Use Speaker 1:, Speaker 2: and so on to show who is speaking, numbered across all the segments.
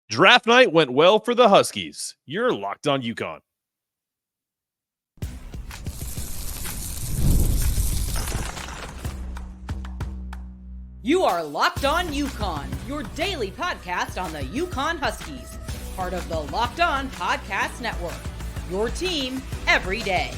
Speaker 1: Draft night went well for the Huskies. You're Locked On UConn.
Speaker 2: You are Locked On UConn, your daily podcast on the UConn Huskies, part of the Locked On Podcast Network, your team every day.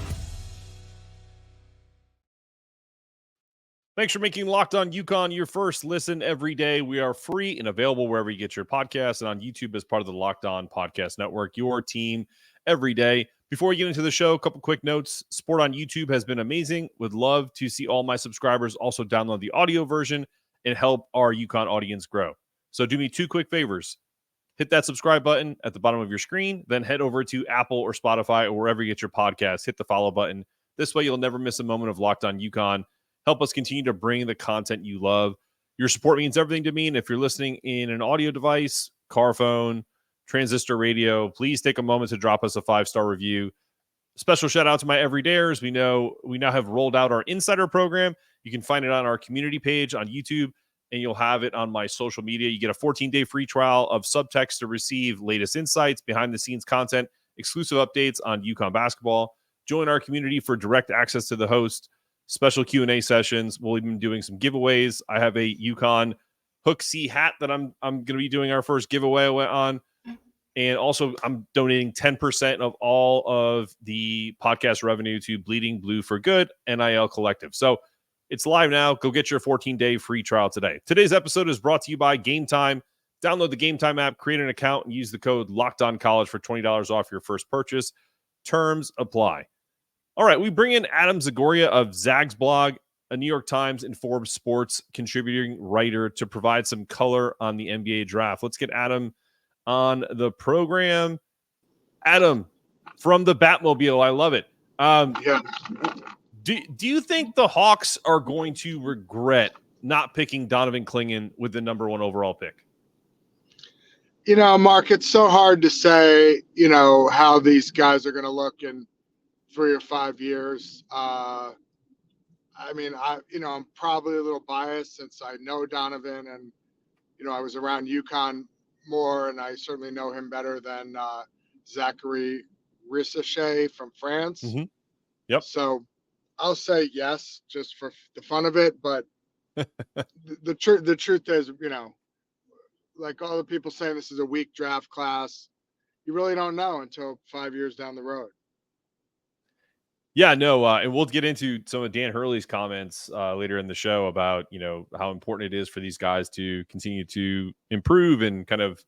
Speaker 1: Thanks for making Locked On UConn your first listen every day. We are free and available wherever you get your podcasts and on YouTube as part of the Locked On Podcast Network, your team every day. Before we get into the show, a couple quick notes. Support on YouTube has been amazing. Would love to see all my subscribers also download the audio version and help our UConn audience grow. So do me two quick favors. Hit that subscribe button at the bottom of your screen, then head over to Apple or Spotify or wherever you get your podcasts. Hit the follow button. This way you'll never miss a moment of Locked On UConn. Help us continue to bring the content you love. Your support means everything to me. And if you're listening in an audio device, car phone, transistor radio, please take a moment to drop us a 5-star review. Special shout out to my everydayers. We now have rolled out our insider program. You can find it on our community page on YouTube, and you'll have it on my social media. You get a 14-day free trial of Subtext to receive latest insights, behind-the-scenes content, exclusive updates on UConn basketball. Join our community for direct access to the host, special Q&A sessions. We'll even be doing some giveaways. I have a UConn Hook C hat that I'm going to be doing our first giveaway on. And also, I'm donating 10% of all of the podcast revenue to Bleeding Blue for Good, NIL Collective. So it's live now. Go get your 14-day free trial today. Today's episode is brought to you by Game Time. Download the Game Time app, create an account, and use the code LOCKEDONCollege for $20 off your first purchase. Terms apply. All right, we bring in Adam Zagoria of Zag's blog, a New York Times and Forbes sports contributing writer, to provide some color on the NBA draft. Let's get Adam on the program. Adam, from the Batmobile, I love it.
Speaker 3: Yeah.
Speaker 1: Do you think the Hawks are going to regret not picking Donovan Clingan with the number 1 overall pick?
Speaker 3: Mark, it's so hard to say, how these guys are going to look in 3 or 5 years. I'm probably a little biased since I know Donovan and, I was around UConn more, and I certainly know him better than Zachary Rissachet from France.
Speaker 1: Mm-hmm. Yep.
Speaker 3: So I'll say yes, just for the fun of it. But the truth is, like all the people saying this is a weak draft class, you really don't know until 5 years down the road.
Speaker 1: Yeah, no, and we'll get into some of Dan Hurley's comments later in the show about, how important it is for these guys to continue to improve and kind of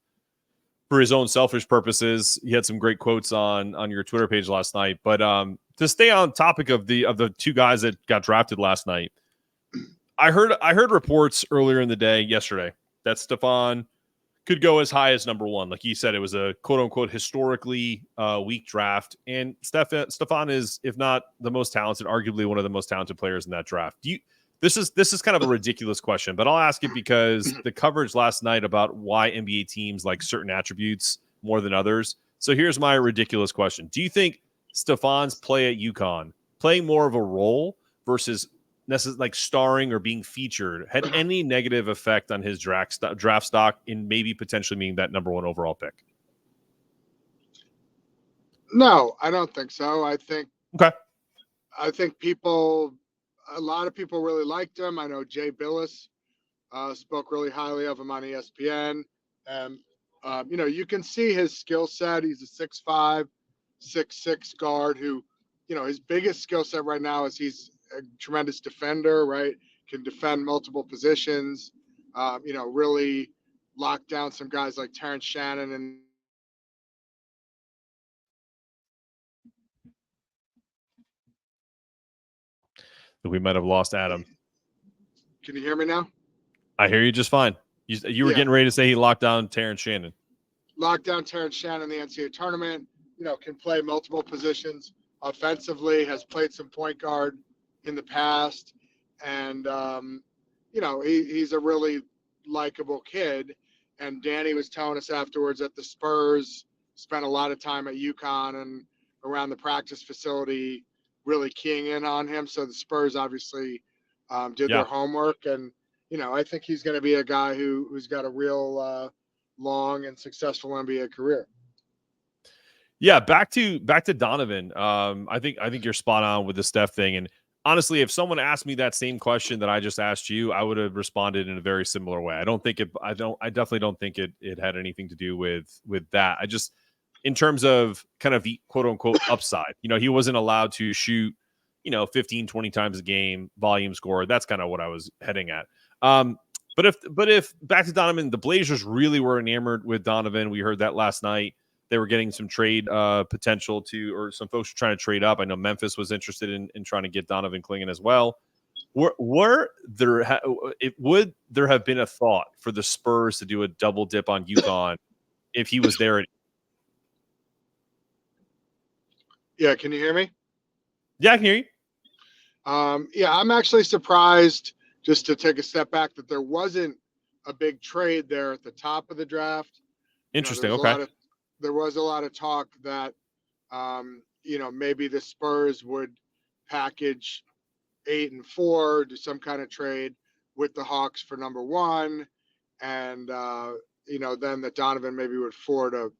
Speaker 1: for his own selfish purposes. He had some great quotes on your Twitter page last night. But to stay on topic of the two guys that got drafted last night, I heard reports earlier in the day yesterday that Stephon could go as high as number 1. Like you said, it was a quote-unquote historically weak draft. And Stephon is, if not the most talented, arguably one of the most talented players in that draft. This is kind of a ridiculous question, but I'll ask it because the coverage last night about why NBA teams like certain attributes more than others. So here's my ridiculous question. Do you think Stephon's play at UConn, playing more of a role versus like starring or being featured, had any negative effect on his draft stock in maybe potentially being that number 1 overall pick?
Speaker 3: No, I don't think so. I think
Speaker 1: a
Speaker 3: lot of people really liked him. I know Jay Billis spoke really highly of him on ESPN. And, you can see his skill set. He's a 6'5", 6'6" guard who, his biggest skill set right now is he's a tremendous defender, right? Can defend multiple positions, really lock down some guys like Terrence Shannon. And
Speaker 1: we might have lost Adam.
Speaker 3: Can you hear me now?
Speaker 1: I hear you just fine. You were getting ready to say he locked down Terrence Shannon.
Speaker 3: Locked down Terrence Shannon in the NCAA tournament, can play multiple positions offensively, has played some point guard in the past. And, he's a really likable kid. And Danny was telling us afterwards that the Spurs spent a lot of time at UConn and around the practice facility really keying in on him. So the Spurs obviously did their homework. And, I think he's going to be a guy who's got a real long and successful NBA career.
Speaker 1: Yeah, back to Donovan. I think you're spot on with the Steph thing. And honestly, if someone asked me that same question that I just asked you, I would have responded in a very similar way. I definitely don't think it had anything to do with that. I just, in terms of kind of the quote unquote upside, he wasn't allowed to shoot, 15, 20 times a game, volume score. That's kind of what I was heading at. But if back to Donovan, the Blazers really were enamored with Donovan. We heard that last night. They were getting some trade potential or some folks were trying to trade up. I know Memphis was interested in trying to get Donovan Clingan as well. Would there have been a thought for the Spurs to do a double dip on UConn if he was there?
Speaker 3: Yeah, can you hear me?
Speaker 1: Yeah, I can hear you.
Speaker 3: Yeah, I'm actually surprised, just to take a step back, that there wasn't a big trade there at the top of the draft.
Speaker 1: Interesting. Okay.
Speaker 3: There was a lot of talk that, maybe the Spurs would package 8 and 4, do some kind of trade with the Hawks for number 1. And, then that Donovan maybe would fall to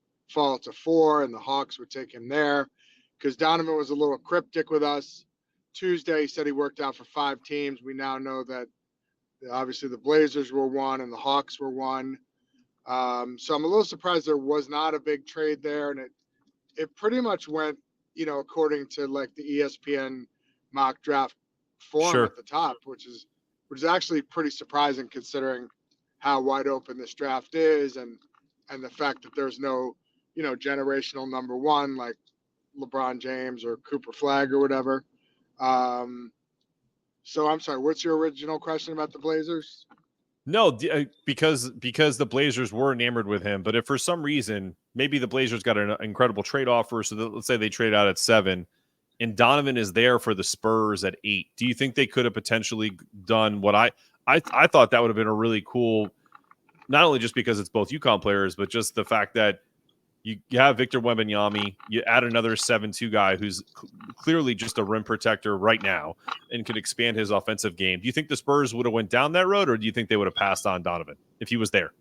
Speaker 3: 4 and the Hawks would take him there, because Donovan was a little cryptic with us. Tuesday, he said he worked out for 5 teams. We now know that obviously the Blazers were 1 and the Hawks were 1. So I'm a little surprised there was not a big trade there. And it pretty much went, according to like the ESPN mock draft form at the top, which is actually pretty surprising considering how wide open this draft is and the fact that there's no, generational number 1 like LeBron James or Cooper Flagg or whatever. So I'm sorry, what's your original question about the Blazers?
Speaker 1: No, because the Blazers were enamored with him. But if for some reason, maybe the Blazers got an incredible trade offer, so let's say they trade out at 7, and Donovan is there for the Spurs at 8, do you think they could have potentially done what I thought that would have been a really cool, not only just because it's both UConn players, but just the fact that you have Victor Wembanyama, you add another 7-2 guy who's clearly just a rim protector right now and could expand his offensive game. Do you think the Spurs would have went down that road, or do you think they would have passed on Donovan if he was there?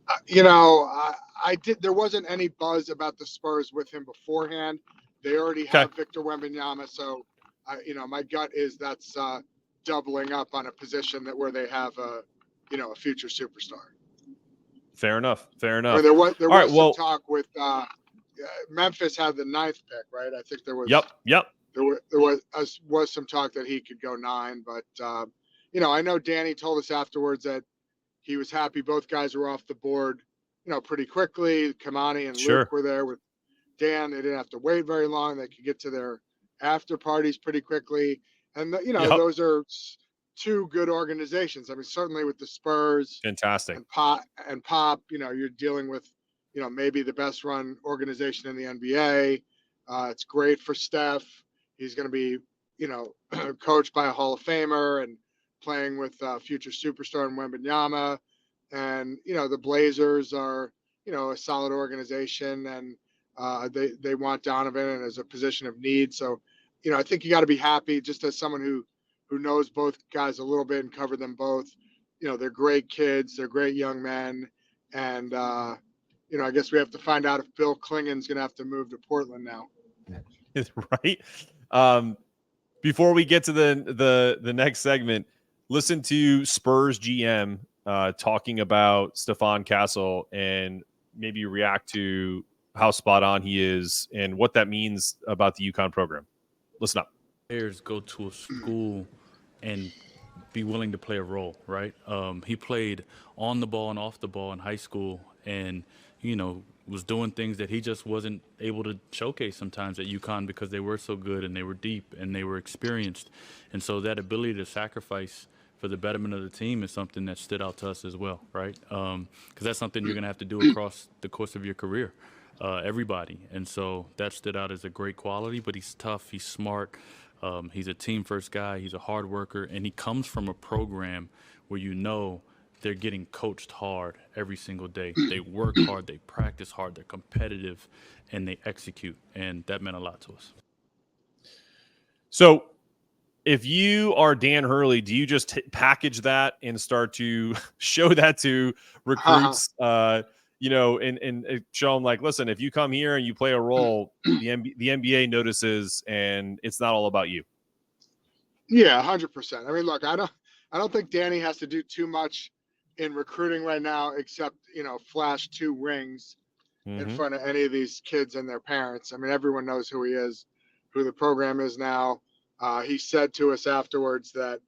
Speaker 3: I did. There wasn't any buzz about the Spurs with him beforehand. They already have Victor Wembanyama, so my gut is that's doubling up on a position where they have a future superstar.
Speaker 1: Fair enough.
Speaker 3: There was some talk with Memphis had the 9th pick, right? I think there was.
Speaker 1: Yep.
Speaker 3: There was some talk that he could go 9, but I know Danny told us afterwards that he was happy both guys were off the board, pretty quickly. Kamani and Luke were there with Dan. They didn't have to wait very long. They could get to their after parties pretty quickly, and those are 2 good organizations. I mean, certainly with the Spurs,
Speaker 1: fantastic,
Speaker 3: and Pop, you're dealing with, maybe the best run organization in the NBA. It's great for Steph. He's going to be, coached by a Hall of Famer and playing with future superstar in Wembanyama. And, the Blazers are, a solid organization, and they want Donovan and as a position of need. So, I think you got to be happy, just as someone who knows both guys a little bit and covered them both. They're great kids. They're great young men. And, I guess we have to find out if Bill Clingan's going to have to move to Portland now.
Speaker 1: Right. Before we get to the next segment, listen to Spurs GM talking about Stephon Castle and maybe react to how spot on he is and what that means about the UConn program. Listen up.
Speaker 4: Players go to a school and be willing to play a role, right? He played on the ball and off the ball in high school, and was doing things that he just wasn't able to showcase sometimes at UConn because they were so good and they were deep and they were experienced. And so that ability to sacrifice for the betterment of the team is something that stood out to us as well, right? Because that's something you're going to have to do across the course of your career, everybody. And so that stood out as a great quality, but he's tough, he's smart, he's a team-first guy, he's a hard worker, and he comes from a program where they're getting coached hard every single day. They work hard, they practice hard, they're competitive, and they execute, and that meant a lot to us.
Speaker 1: So if you are Dan Hurley, do you just package that and start to show that to recruits, and show them like, listen, if you come here and you play a role, the NBA notices and it's not all about you.
Speaker 3: Yeah, 100%. I mean, look, I don't think Danny has to do too much in recruiting right now, except, flash 2 rings in front of any of these kids and their parents. I mean, everyone knows who he is, who the program is now. He said to us afterwards that,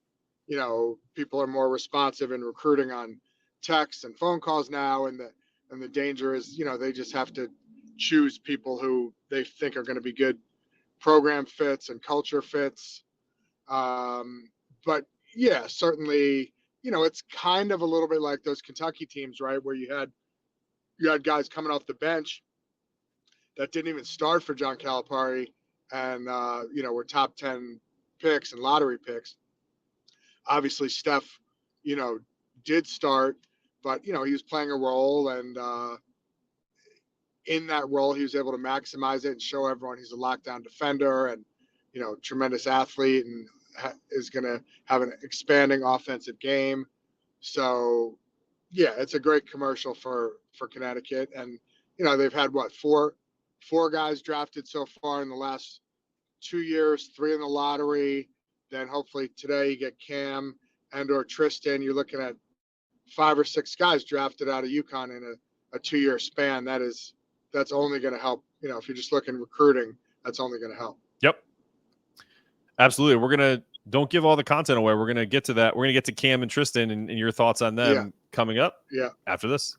Speaker 3: people are more responsive in recruiting on text and phone calls now. And the danger is, they just have to choose people who they think are going to be good program fits and culture fits. But yeah, certainly, it's kind of a little bit like those Kentucky teams, right? Where you had guys coming off the bench that didn't even start for John Calipari and, were top 10 picks and lottery picks. Obviously, Steph, did start, but, he was playing a role, and in that role, he was able to maximize it and show everyone he's a lockdown defender and, tremendous athlete, and is going to have an expanding offensive game. So, yeah, it's a great commercial for Connecticut. And, they've had, four guys drafted so far in the last 2 years, 3 in the lottery. Then hopefully today you get Cam and or Tristan. You're looking at 5 or 6 guys drafted out of UConn in a 2-year span. That's only going to help. If you're just looking recruiting, that's only going to help.
Speaker 1: Yep. Absolutely. Don't give all the content away. We're going to get to that. We're going to get to Cam and Tristan and your thoughts on them coming up after this.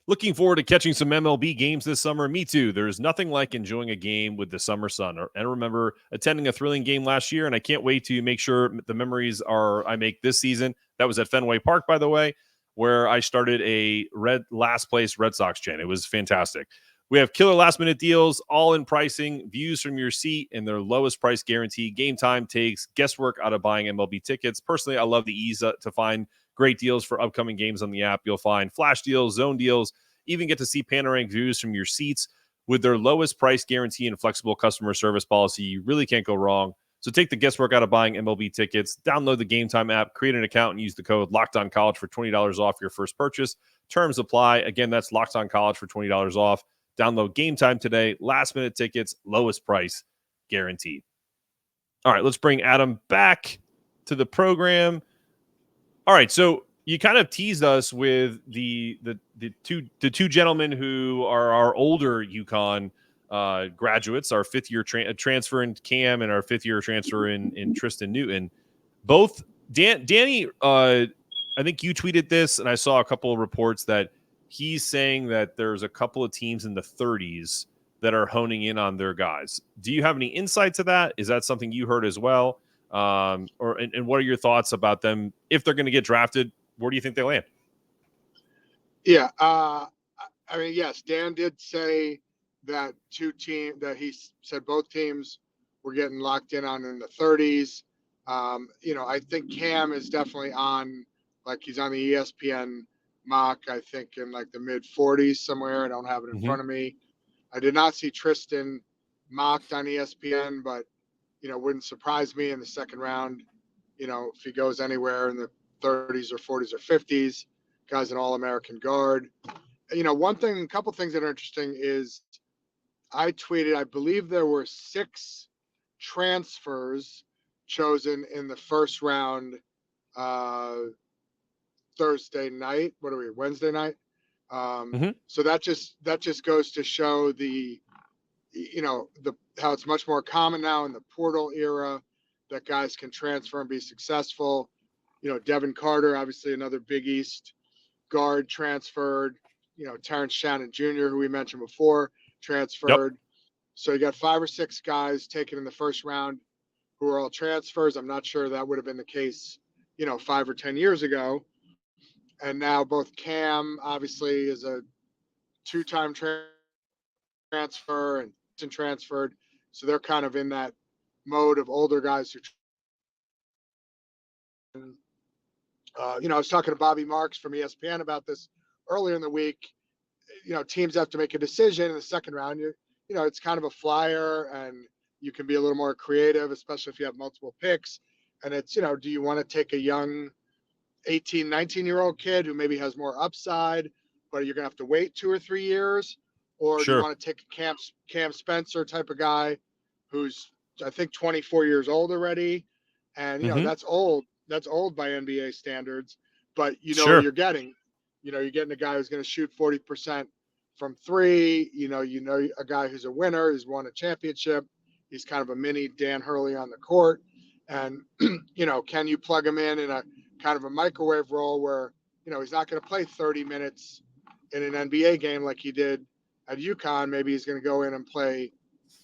Speaker 1: Looking forward to catching some MLB games this summer. Me too. There's nothing like enjoying a game with the summer sun. I remember attending a thrilling game last year, and I can't wait to make sure the memories I make this season. That was at Fenway Park, by the way, where I started a last place Red Sox chant. It was fantastic. We have killer last minute deals, all in pricing, views from your seat, and their lowest price guarantee. Game time takes guesswork out of buying MLB tickets. Personally, I love the ease to find great deals for upcoming games on the app. You'll find flash deals, zone deals, even get to see panoramic views from your seats. With their lowest price guarantee and flexible customer service policy, you really can't go wrong. So take the guesswork out of buying MLB tickets. Download the Game Time app, create an account, and use the code LOCKEDONCollege for $20 off your first purchase. Terms apply. Again, that's LOCKEDONCollege for $20 off. Download Game Time today. Last minute tickets, lowest price guaranteed. All right, let's bring Adam back to the program. All right, so you kind of teased us with the two gentlemen who are our older UConn graduates, our fifth-year transfer in Cam and our fifth-year transfer in Tristan Newton. Both Danny, I think you tweeted this, and I saw a couple of reports that he's saying that there's a couple of teams in the 30s that are honing in on their guys. Do you have any insight to that? Is that something you heard as well? And what are your thoughts about them if they're going to get drafted? Where do you think they land?
Speaker 3: Yeah, I mean, yes, Dan did say that he said both teams were getting locked in on in the 30s. I think Cam is definitely he's on the ESPN mock, I think in like the mid 40s somewhere. I don't have it in front of me. I did not see Tristan mocked on ESPN, but, wouldn't surprise me in the second round, if he goes anywhere in the 30s or 40s or 50s. Guy's an All-American guard. A couple things that are interesting is I tweeted, I believe there were 6 transfers chosen in the first round Thursday night. What are we, Wednesday night? So that just goes to show how it's much more common now in the portal era that guys can transfer and be successful. Devin Carter, obviously another Big East guard, transferred. Terrence Shannon Jr., who we mentioned before, transferred. Yep. So you got 5 or 6 guys taken in the first round who are all transfers. I'm not sure that would have been the case, 5 or 10 years ago. And now both Cam, obviously, is a 2-time transfer and transferred. So they're kind of in that mode of older guys who I was talking to Bobby Marks from ESPN about this earlier in the week. Teams have to make a decision in the second round. It's kind of a flyer, and you can be a little more creative, especially if you have multiple picks. And it's, do you want to take a young 18, 19-year-old kid who maybe has more upside, but you're going to have to wait 2 or 3 years? Or do you want to take a Cam Spencer type of guy who's, I think, 24 years old already? And, that's old. That's old by NBA standards. But what you're getting. You're getting a guy who's going to shoot 40% from three. A guy who's a winner, who's won a championship. He's kind of a mini Dan Hurley on the court. And, can you plug him in a kind of a microwave role where, he's not going to play 30 minutes in an NBA game like he did at UConn. Maybe he's going to go in and play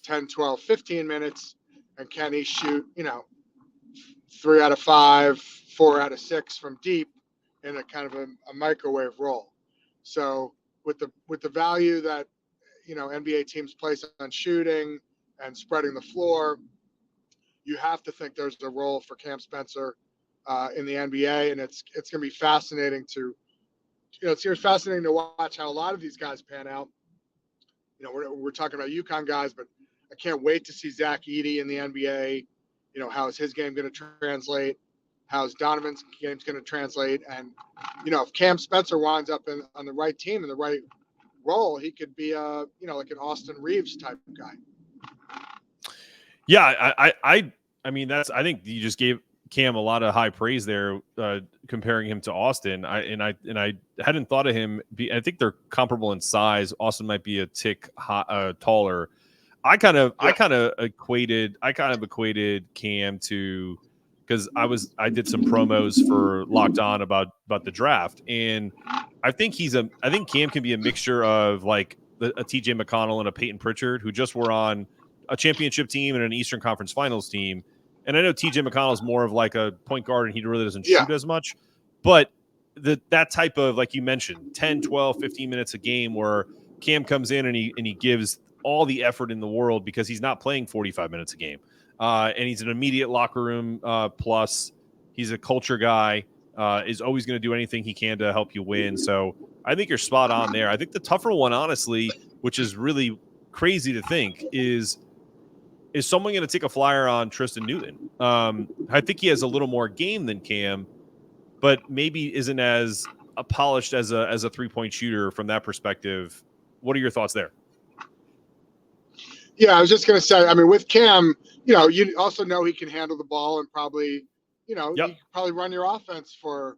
Speaker 3: 10, 12, 15 minutes. And can he shoot, 3 out of 5, 4 out of 6 from deep in a kind of a microwave role? So with the value that, NBA teams place on shooting and spreading the floor, you have to think there's a role for Cam Spencer in the NBA. And it's going to be fascinating it's fascinating to watch how a lot of these guys pan out. We're talking about UConn guys, but I can't wait to see Zach Edey in the NBA. How is his game going to translate? How's Donovan's game's going to translate? And, if Cam Spencer winds up on the right team in the right role, he could be like an Austin Reeves type of guy.
Speaker 1: Yeah, I mean, I think you just gave Cam a lot of high praise there, comparing him to Austin. I hadn't thought of him. I think they're comparable in size. Austin might be a tick taller. I kind of equated Cam to, because I did some promos for Locked On about the draft, and I think Cam can be a mixture of like a TJ McConnell and a Peyton Pritchard, who just were on a championship team and an Eastern Conference Finals team. And I know TJ McConnell is more of like a point guard and he really doesn't shoot as much, but that type of, like you mentioned, 10, 12, 15 minutes a game where Cam comes in and he gives all the effort in the world because he's not playing 45 minutes a game. And he's an immediate locker room plus. He's a culture guy, is always going to do anything he can to help you win. So I think you're spot on there. I think the tougher one, honestly, which is really crazy to think, is someone going to take a flyer on Tristan Newton? I think he has a little more game than Cam, but maybe isn't as polished as a 3-point shooter from that perspective. What are your thoughts there?
Speaker 3: Yeah, I was just going to say, I mean, with Cam, you also know he can handle the ball and probably, you can probably run your offense for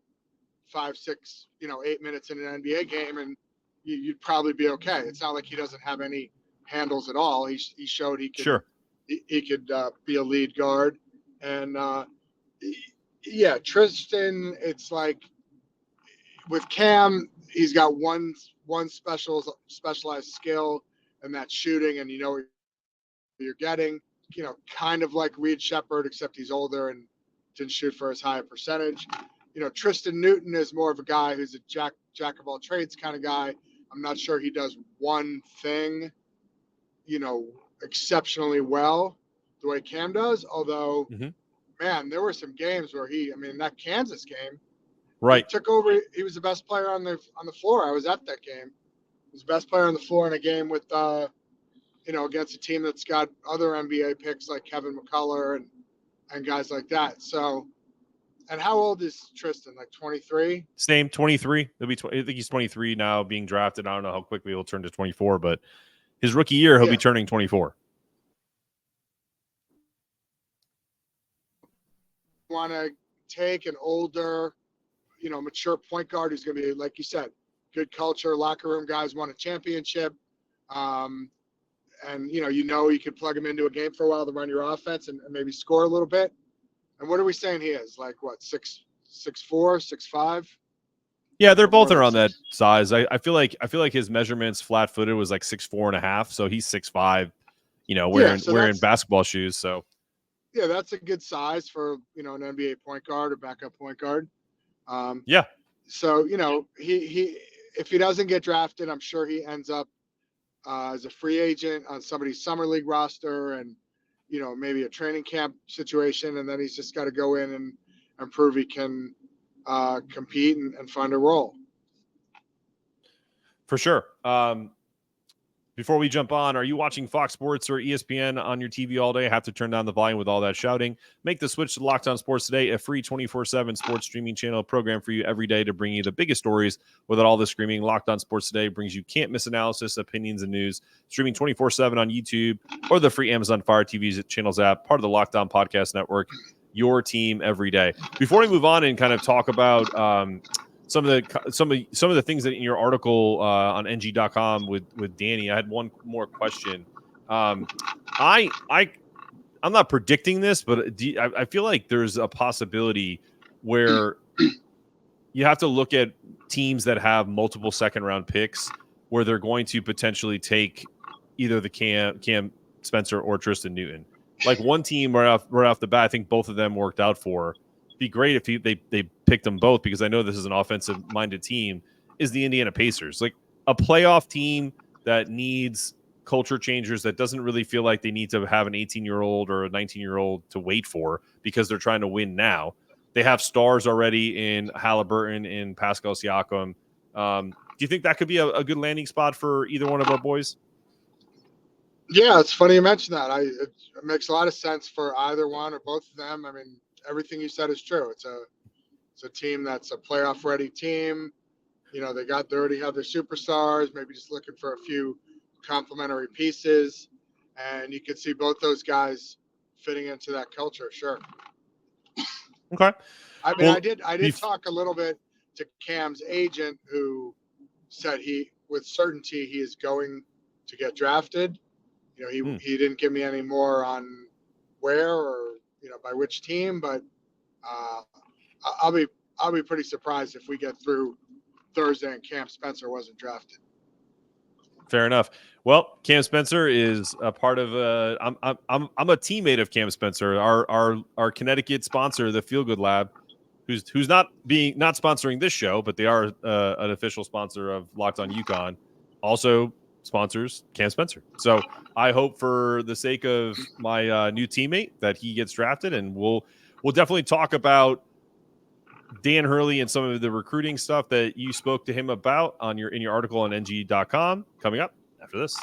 Speaker 3: 5, 6, 8 minutes in an NBA game, and you'd probably be okay. It's not like he doesn't have any handles at all. He showed he could. Sure. He could be a lead guard. And, Tristan, it's like with Cam, he's got one specialized skill, and that's shooting, and what you're getting, kind of like Reed Shepherd, except he's older and didn't shoot for as high a percentage. Tristan Newton is more of a guy who's a jack of all trades kind of guy. I'm not sure he does one thing, exceptionally well the way Cam does, although man, there were some games where that Kansas game, right, he took over. He was the best player on the floor. I was at that game. He was the best player on the floor in a game with against a team that's got other NBA picks like Kevin McCullough and guys like that. So, and how old is Tristan? Like 23?
Speaker 1: Same, 23. I think he's 23 now, being drafted. I don't know how quickly he'll turn to 24, but his rookie year, he'll be turning 24.
Speaker 3: Want to take an older, mature point guard who's going to be, like you said, good culture, locker room guys, won a championship. And, you could plug him into a game for a while to run your offense and maybe score a little bit. And what are we saying he is? Like, what, 6'4", 6'5"?
Speaker 1: Yeah, they're both around that size. I feel like his measurements flat-footed was like 6'4.5", so he's 6'5", wearing basketball shoes. So
Speaker 3: yeah, that's a good size for, an NBA point guard or backup point guard. So, he if he doesn't get drafted, I'm sure he ends up as a free agent on somebody's summer league roster and, maybe a training camp situation. And then he's just got to go in and prove he can compete and find a role.
Speaker 1: For sure. Before we jump on, are you watching Fox Sports or ESPN on your TV all day? Have to turn down the volume with all that shouting. Make the switch to Locked On Sports Today, a free 24/7 sports streaming channel program for you every day to bring you the biggest stories without all the screaming. Locked On Sports Today brings you can't miss analysis, opinions, and news. Streaming 24/7 on YouTube or the free Amazon Fire TV channels app, part of the Locked On Podcast Network. Your team every day. Before we move on and kind of talk about some of the things that in your article on ng.com with Danny, I had one more question. I'm not predicting this, but I feel like there's a possibility where you have to look at teams that have multiple second round picks where they're going to potentially take either the Cam Spencer or Tristan Newton. Like one team right off the bat, I think both of them worked out for. Be great if they picked them both, because I know this is an offensive-minded team, is the Indiana Pacers. Like a playoff team that needs culture changers, that doesn't really feel like they need to have an 18-year-old or a 19-year-old to wait for because they're trying to win now. They have stars already in Halliburton, in Pascal Siakam. Do you think that could be a good landing spot for either one of our boys?
Speaker 3: Yeah, it's funny you mentioned that. It makes a lot of sense for either one or both of them. I mean, everything you said is true. It's a team that's a playoff ready team. You know, they already have their superstars, maybe just looking for a few complementary pieces. And you could see both those guys fitting into that culture. Sure.
Speaker 1: Okay.
Speaker 3: I mean, I did talk a little bit to Cam's agent, who said with certainty he is going to get drafted. You know, he didn't give me any more on where or, you know, by which team, but I'll be pretty surprised if we get through Thursday and Cam Spencer wasn't drafted.
Speaker 1: Fair enough. Well, Cam Spencer is a part of I'm a teammate of Cam Spencer, our Connecticut sponsor, the Feel Good Lab, who's not sponsoring this show, but they are an official sponsor of Locked On UConn. Also sponsors Cam Spencer. So I hope, for the sake of my new teammate, that he gets drafted, and we'll definitely talk about Dan Hurley and some of the recruiting stuff that you spoke to him about in your article on ng.com coming up after this.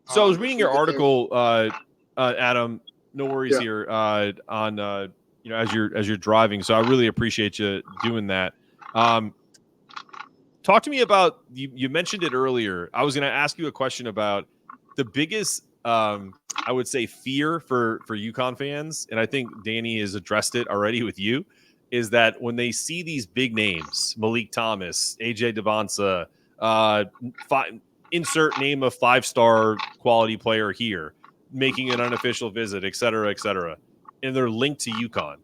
Speaker 1: So I was reading your article, Adam. No worries here on as you're driving. So I really appreciate you doing that. Talk to me about, you mentioned it earlier. I was going to ask you a question about the biggest, I would say, fear for UConn fans, and I think Danny has addressed it already with you, is that when they see these big names, Malik Thomas, AJ Devonsa, insert name of 5-star quality player here, making an unofficial visit, et cetera, and they're linked to UConn,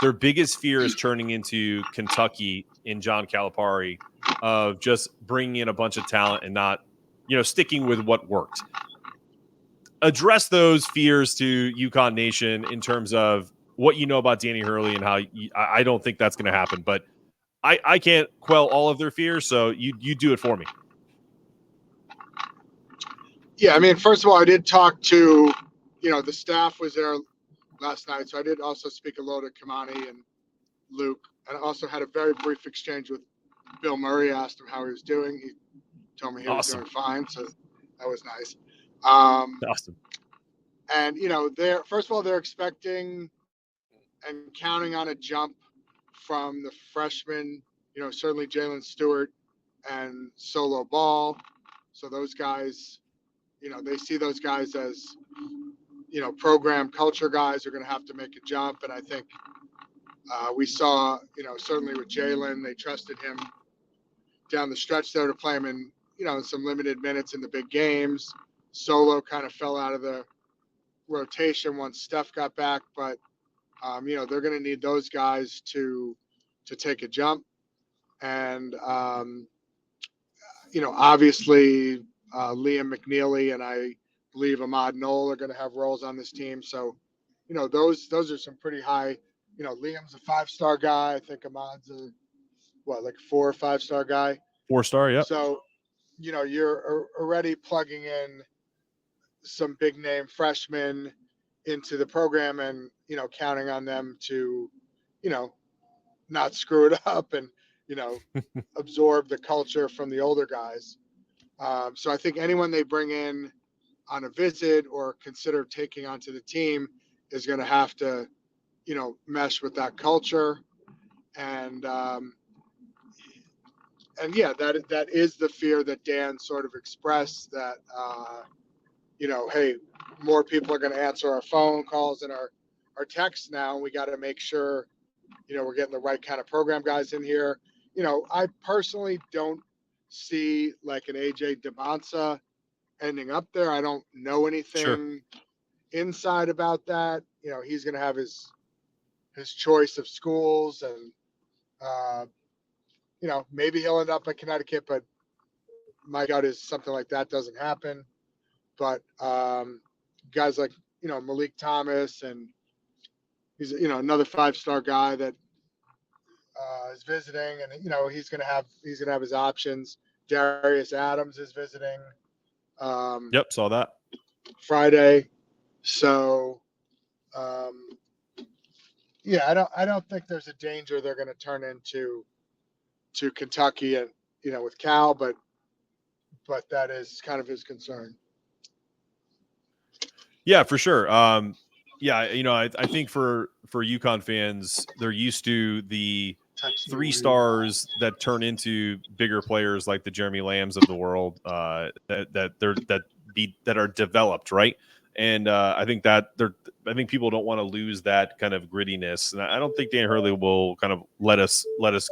Speaker 1: their biggest fear is turning into Kentucky in John Calipari, of just bringing in a bunch of talent and not, sticking with what worked. Address those fears to UConn Nation in terms of what you know about Danny Hurley and how I don't think that's going to happen, but I can't quell all of their fears, so you do it for me.
Speaker 3: Yeah, I mean, first of all, I did talk to, the staff was there last night, so I did also speak a little to Kamani and Luke, and I also had a very brief exchange with Bill Murray. Asked him how he was doing. He told me he was doing fine, so that was nice.
Speaker 1: Awesome.
Speaker 3: And, first of all, they're expecting and counting on a jump from the freshmen, certainly Jalen Stewart and Solo Ball. So those guys, they see those guys as, program culture guys are going to have to make a jump. And I think we saw, certainly with Jalen, they trusted him down the stretch there to play him in, in some limited minutes in the big games. Solo kind of fell out of the rotation once Steph got back, but they're going to need those guys to take a jump. And obviously Liam McNeely and I believe Ahmad Knoll are going to have roles on this team. So, those are some pretty high. Liam's a 5-star guy. I think Ahmad's a 4 or 5-star guy.
Speaker 1: 4-star, yeah.
Speaker 3: So, you're already plugging in some big name freshmen. into the program and, counting on them to, not screw it up and, absorb the culture from the older guys. So I think anyone they bring in on a visit or consider taking onto the team is going to have to, mesh with that culture. And yeah, that is the fear that Dan sort of expressed, that, hey, more people are going to answer our phone calls and our texts now. And we got to make sure, we're getting the right kind of program guys in here. I personally don't see like an AJ DeMonsa ending up there. I don't know anything inside about that. He's going to have his choice of schools, and maybe he'll end up at Connecticut, but my gut is something like that doesn't happen. But guys like, Malik Thomas, and he's, another 5-star guy that is visiting, and, he's going to have his options. Darius Adams is visiting.
Speaker 1: Yep. Saw that
Speaker 3: Friday. So, yeah, I don't think there's a danger they're going to turn into Kentucky and, with Cal, but that is kind of his concern.
Speaker 1: Yeah, for sure. Yeah, I think for UConn fans, they're used to the 3 stars that turn into bigger players like the Jeremy Lambs of the world, that are developed, right? And I think people don't want to lose that kind of grittiness, and I don't think Dan Hurley will kind of let us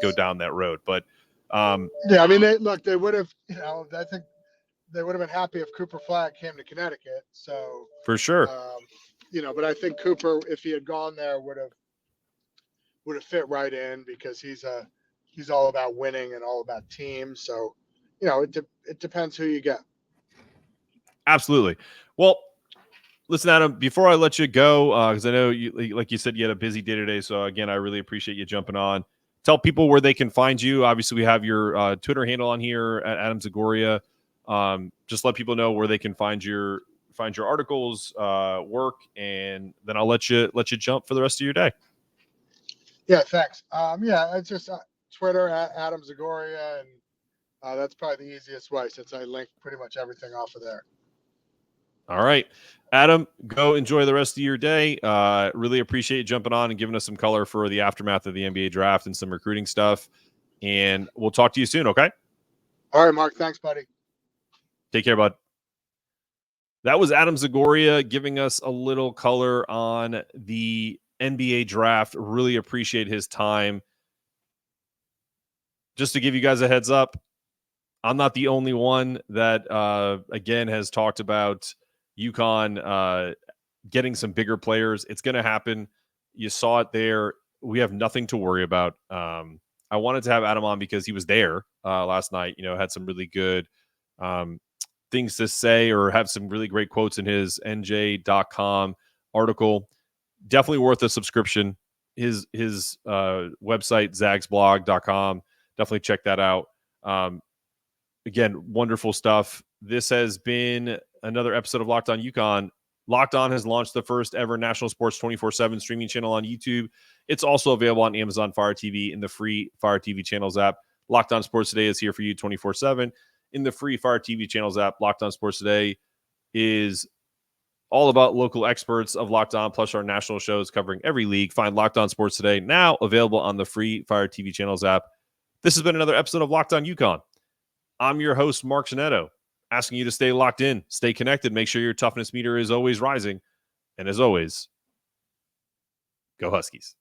Speaker 1: go down that road. But
Speaker 3: yeah, I mean, they would have, I think they would have been happy if Cooper Flag came to Connecticut. So
Speaker 1: for sure,
Speaker 3: but I think Cooper, if he had gone there, would have fit right in, because he's all about winning and all about teams. So, it depends who you get.
Speaker 1: Absolutely. Well, listen, Adam, before I let you go, because I know you, like you said, you had a busy day today. So again, I really appreciate you jumping on. Tell people where they can find you. Obviously, we have your Twitter handle on here at Adam Zagoria. Just let people know where they can find your articles, work, and then I'll let you jump for the rest of your day.
Speaker 3: Yeah, thanks. Yeah, it's just Twitter at Adam Zagoria, and that's probably the easiest way, since I link pretty much everything off of there.
Speaker 1: All right, Adam, go enjoy the rest of your day. Really appreciate you jumping on and giving us some color for the aftermath of the NBA draft and some recruiting stuff. And we'll talk to you soon, okay?
Speaker 3: All right, Mark. Thanks, buddy.
Speaker 1: Take care, bud. That was Adam Zagoria giving us a little color on the NBA draft. Really appreciate his time. Just to give you guys a heads up, I'm not the only one that, again, has talked about UConn getting some bigger players. It's going to happen. You saw it there. We have nothing to worry about. I wanted to have Adam on because he was there last night, had some really good things to say, or have some really great quotes in his NJ.com article. Definitely worth a subscription. His website, zagsblog.com. Definitely check that out. Again, wonderful stuff. This has been another episode of Locked On UConn. Locked On has launched the first ever national sports 24/7 streaming channel on YouTube. It's also available on Amazon Fire TV in the free Fire TV channels app. Locked On Sports Today is here for you 24/7 in the free Fire TV channels app. Locked On Sports Today is all about local experts of Locked On, plus our national shows covering every league. Find Locked On Sports Today now available on the free Fire TV channels app. This has been another episode of Locked On UConn. I'm your host, Mark Zanetto, asking you to stay locked in, stay connected, make sure your toughness meter is always rising. And as always, go Huskies.